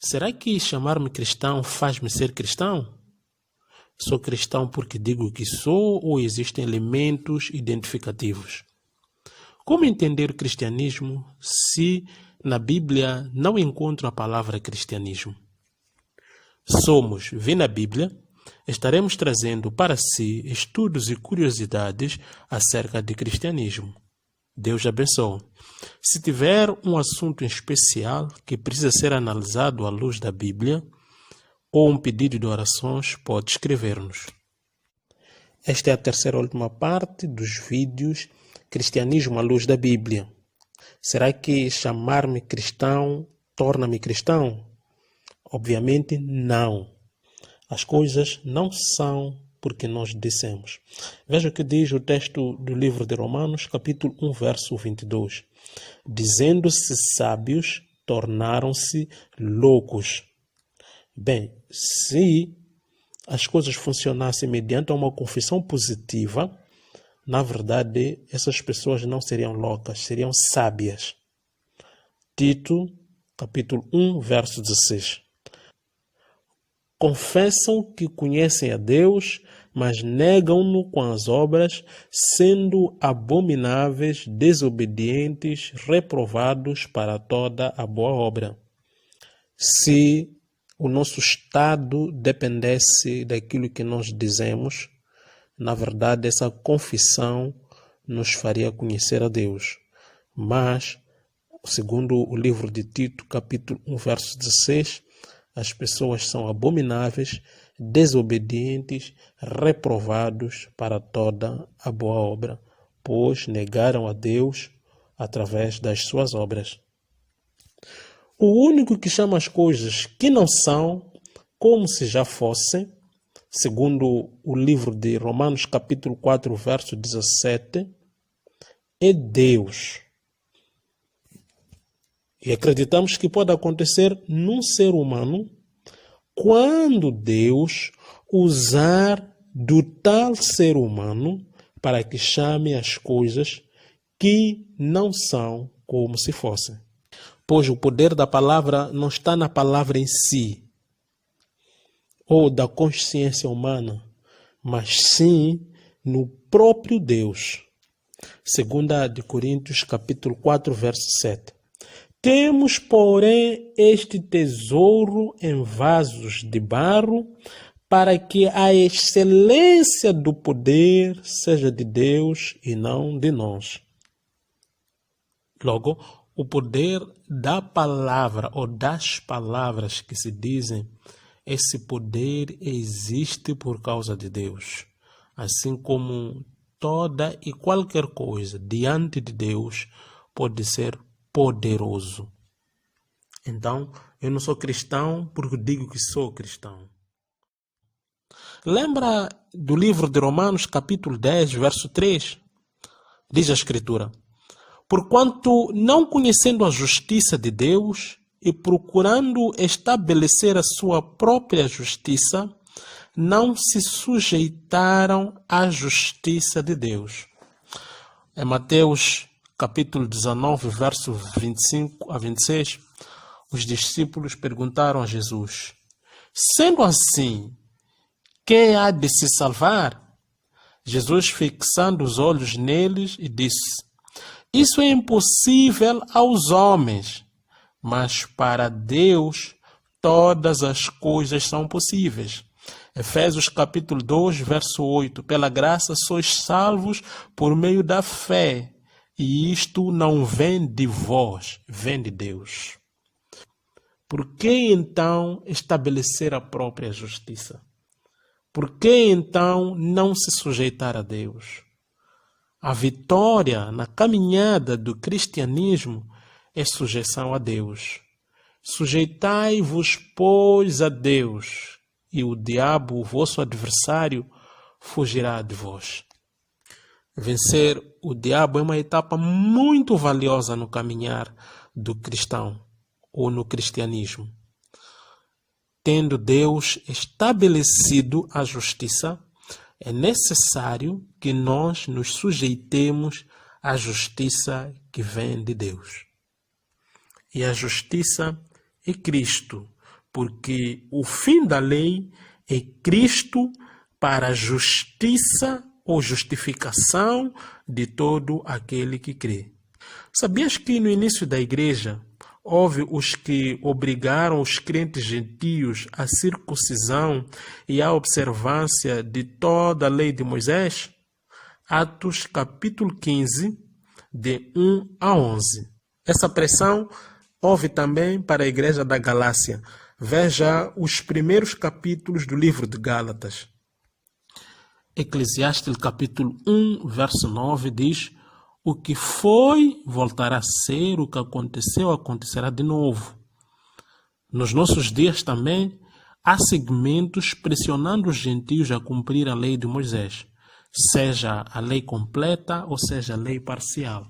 Será que chamar-me cristão faz-me ser cristão? Sou cristão porque digo que sou ou existem elementos identificativos? Como entender o cristianismo se na Bíblia não encontro a palavra cristianismo? Somos, vê na Bíblia, estaremos trazendo para si estudos e curiosidades acerca de cristianismo. Deus abençoe. Se tiver um assunto em especial que precisa ser analisado à luz da Bíblia, ou um pedido de orações, pode escrever-nos. Esta é a terceira e última parte dos vídeos Cristianismo à luz da Bíblia. Será que chamar-me cristão torna-me cristão? Obviamente não. As coisas não são porque nós dissemos. Veja o que diz o texto do livro de Romanos, capítulo 1, verso 22. Dizendo-se sábios, tornaram-se loucos. Bem, se as coisas funcionassem mediante uma confissão positiva, na verdade, essas pessoas não seriam loucas, seriam sábias. Tito, capítulo 1, verso 16. Confessam que conhecem a Deus, mas negam-no com as obras, sendo abomináveis, desobedientes, reprovados para toda a boa obra. Se o nosso estado dependesse daquilo que nós dizemos, na verdade, essa confissão nos faria conhecer a Deus. Mas, segundo o livro de Tito, capítulo 1, verso 16, as pessoas são abomináveis, desobedientes, reprovados para toda a boa obra, pois negaram a Deus através das suas obras. O único que chama as coisas que não são como se já fossem, segundo o livro de Romanos capítulo 4, verso 17, é Deus. E acreditamos que pode acontecer num ser humano quando Deus usar do tal ser humano para que chame as coisas que não são como se fossem. Pois o poder da palavra não está na palavra em si, ou da consciência humana, mas sim no próprio Deus. 2 de Coríntios, capítulo 4, verso 7. Temos, porém, este tesouro em vasos de barro, para que a excelência do poder seja de Deus e não de nós. Logo, o poder da palavra ou das palavras que se dizem, esse poder existe por causa de Deus. Assim como toda e qualquer coisa diante de Deus pode ser poderoso. Então, eu não sou cristão porque digo que sou cristão. Lembra do livro de Romanos, capítulo 10, verso 3? Diz a Escritura: porquanto, não conhecendo a justiça de Deus e procurando estabelecer a sua própria justiça, não se sujeitaram à justiça de Deus. Em Mateus, capítulo 19, verso 25 a 26, os discípulos perguntaram a Jesus: sendo assim, quem há de se salvar? Jesus, fixando os olhos neles, e disse: isso é impossível aos homens, mas para Deus todas as coisas são possíveis. Efésios capítulo 2, verso 8. Pela graça sois salvos por meio da fé, e isto não vem de vós, vem de Deus. Por que então estabelecer a própria justiça? Por que então não se sujeitar a Deus? A vitória na caminhada do cristianismo é sujeição a Deus. Sujeitai-vos, pois, a Deus, e o diabo, o vosso adversário, fugirá de vós. Vencer o diabo é uma etapa muito valiosa no caminhar do cristão ou no cristianismo. Tendo Deus estabelecido a justiça, é necessário que nós nos sujeitemos à justiça que vem de Deus. E a justiça é Cristo, porque o fim da lei é Cristo para a justiça ou justificação de todo aquele que crê. Sabias que no início da igreja houve os que obrigaram os crentes gentios à circuncisão e à observância de toda a lei de Moisés? Atos capítulo 15, de 1 a 11. Essa pressão houve também para a igreja da Galácia. Veja os primeiros capítulos do livro de Gálatas. Eclesiastes capítulo 1, verso 9 diz: o que foi, voltará a ser, o que aconteceu, acontecerá de novo. Nos nossos dias também, há segmentos pressionando os gentios a cumprir a lei de Moisés, seja a lei completa ou seja a lei parcial.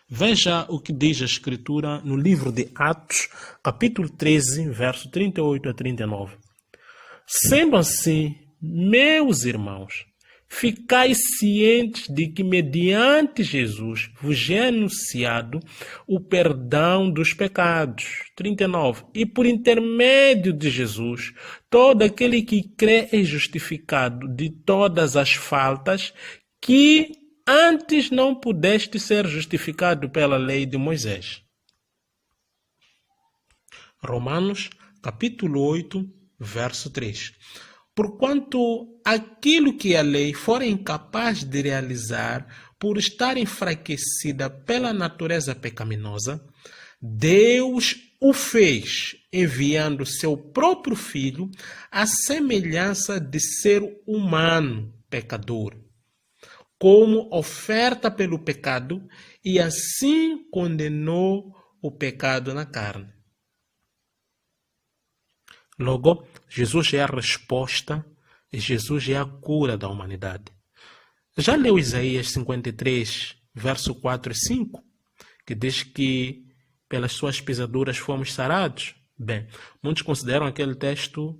Veja o que diz a Escritura no livro de Atos, capítulo 13, verso 38 a 39. Sendo assim, meus irmãos, ficai cientes de que mediante Jesus vos é anunciado o perdão dos pecados. 39. E por intermédio de Jesus, todo aquele que crê é justificado de todas as faltas que antes não pudeste ser justificado pela lei de Moisés. Romanos, capítulo 8, verso 3. Porquanto aquilo que a lei for incapaz de realizar por estar enfraquecida pela natureza pecaminosa, Deus o fez, enviando seu próprio Filho à semelhança de ser humano pecador, como oferta pelo pecado, e assim condenou o pecado na carne. Logo, Jesus é a resposta e Jesus é a cura da humanidade. Já leu Isaías 53, verso 4 e 5, que diz que pelas suas pisaduras fomos sarados? Bem, muitos consideram aquele texto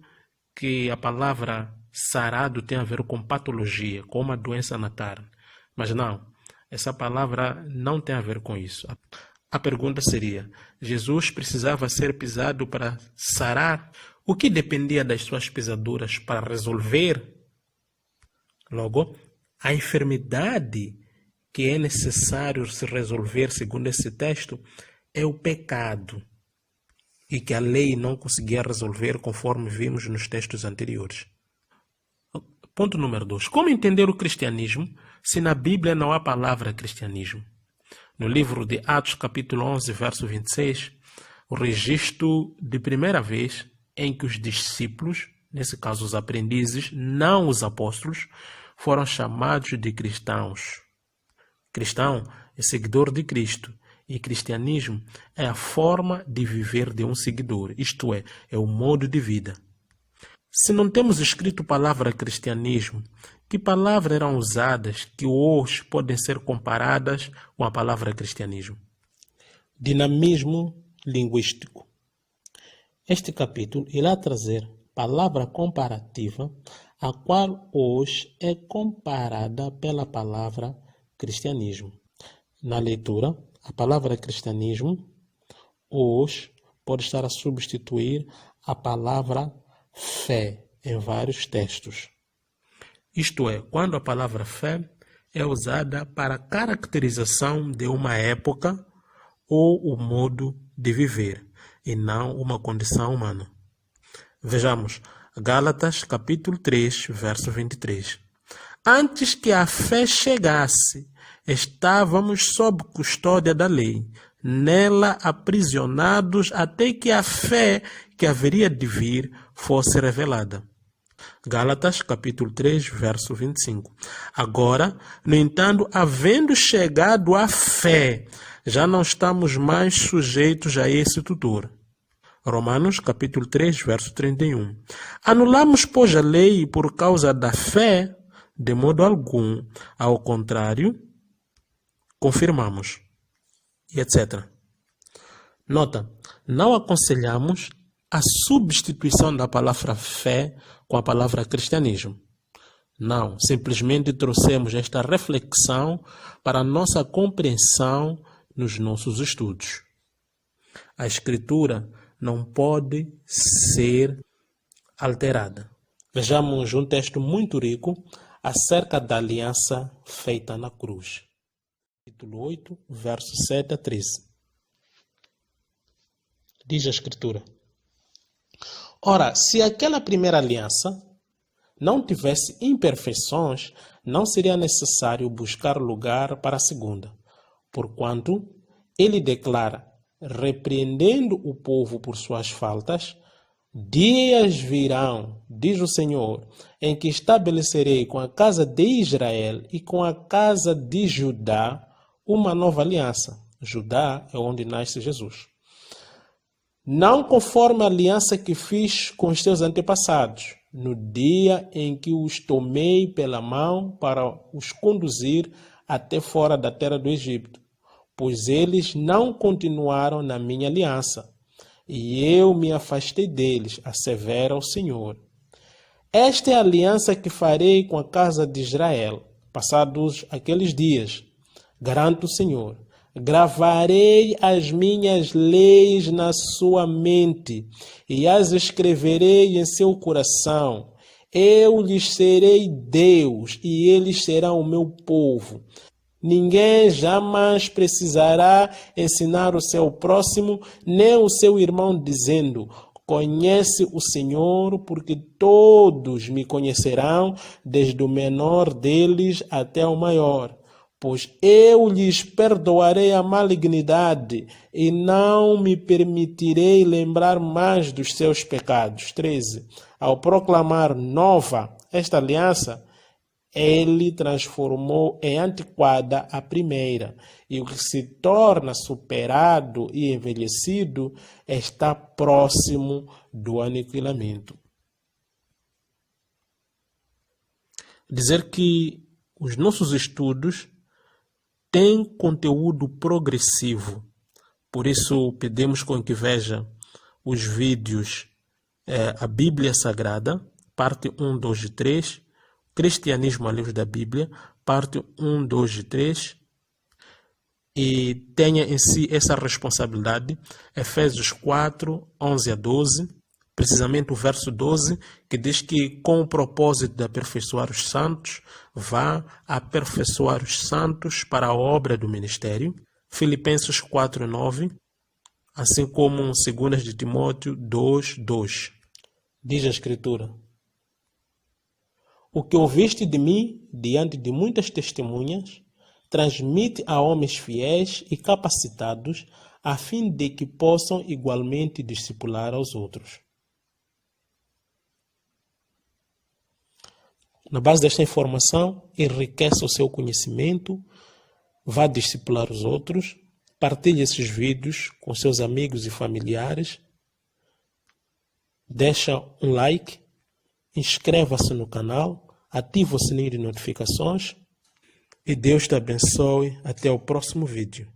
que a palavra sarado tem a ver com patologia, com uma doença na carne. Mas não, essa palavra não tem a ver com isso. A pergunta seria: Jesus precisava ser pisado para sarar? O que dependia das suas pisaduras para resolver? Logo, a enfermidade que é necessário se resolver, segundo esse texto, é o pecado, e que a lei não conseguia resolver, conforme vimos nos textos anteriores. Ponto número 2. Como entender o cristianismo se na Bíblia não há palavra cristianismo? No livro de Atos, capítulo 11, verso 26, o registro de primeira vez em que os discípulos, nesse caso os aprendizes, não os apóstolos, foram chamados de cristãos. Cristão é seguidor de Cristo, e cristianismo é a forma de viver de um seguidor, isto é o modo de vida. Se não temos escrito palavra cristianismo, que palavras eram usadas que hoje podem ser comparadas com a palavra cristianismo? Dinamismo linguístico. Este capítulo irá trazer palavra comparativa, a qual hoje é comparada pela palavra cristianismo. Na leitura, a palavra cristianismo hoje pode estar a substituir a palavra fé em vários textos. Isto é, quando a palavra fé é usada para caracterização de uma época ou o modo de viver, e não uma condição humana. Vejamos, Gálatas capítulo 3, verso 23. Antes que a fé chegasse, estávamos sob custódia da lei, nela aprisionados até que a fé que haveria de vir fosse revelada. Gálatas capítulo 3, verso 25. Agora, no entanto, havendo chegado a fé, já não estamos mais sujeitos a esse tutor. Romanos capítulo 3, verso 31. Anulamos, pois, a lei por causa da fé? De modo algum. Ao contrário, confirmamos. E etc. Nota, não aconselhamos a substituição da palavra fé com a palavra cristianismo. Não, simplesmente trouxemos esta reflexão para a nossa compreensão nos nossos estudos. A Escritura não pode ser alterada. Vejamos um texto muito rico acerca da aliança feita na cruz. Capítulo 8, verso 7 a 13. Diz a Escritura: Ora, se aquela primeira aliança não tivesse imperfeições, não seria necessário buscar lugar para a segunda. Porquanto, ele declara, repreendendo o povo por suas faltas: dias virão, diz o Senhor, em que estabelecerei com a casa de Israel e com a casa de Judá uma nova aliança. Judá é onde nasce Jesus. Não conforme a aliança que fiz com os teus antepassados, no dia em que os tomei pela mão para os conduzir até fora da terra do Egito, pois eles não continuaram na minha aliança, e eu me afastei deles, assevera o Senhor. Esta é a aliança que farei com a casa de Israel, passados aqueles dias, garante o Senhor. Gravarei as minhas leis na sua mente e as escreverei em seu coração. Eu lhes serei Deus e eles serão o meu povo. Ninguém jamais precisará ensinar o seu próximo, nem o seu irmão, dizendo: conhece o Senhor, porque todos me conhecerão, desde o menor deles até o maior. Pois eu lhes perdoarei a malignidade e não me permitirei lembrar mais dos seus pecados. 13. Ao proclamar nova esta aliança, ele transformou em antiquada a primeira, e o que se torna superado e envelhecido está próximo do aniquilamento. Dizer que os nossos estudos têm conteúdo progressivo, por isso pedimos com que veja os vídeos A Bíblia Sagrada, parte 1, 2 e 3, Cristianismo à Luz da Bíblia, parte 1, 2 e 3, e tenha em si essa responsabilidade, Efésios 4, 11 a 12, precisamente o verso 12, que diz que com o propósito de aperfeiçoar os santos, vá aperfeiçoar os santos para a obra do ministério. Filipenses 4, 9, assim como 2 de Timóteo 2, 2. Diz a Escritura: o que ouviste de mim, diante de muitas testemunhas, transmite a homens fiéis e capacitados, a fim de que possam igualmente discipular aos outros. Na base desta informação, enriqueça o seu conhecimento, vá discipular os outros, partilhe esses vídeos com seus amigos e familiares, deixa um like, inscreva-se no canal, ative o sininho de notificações e Deus te abençoe. Até o próximo vídeo.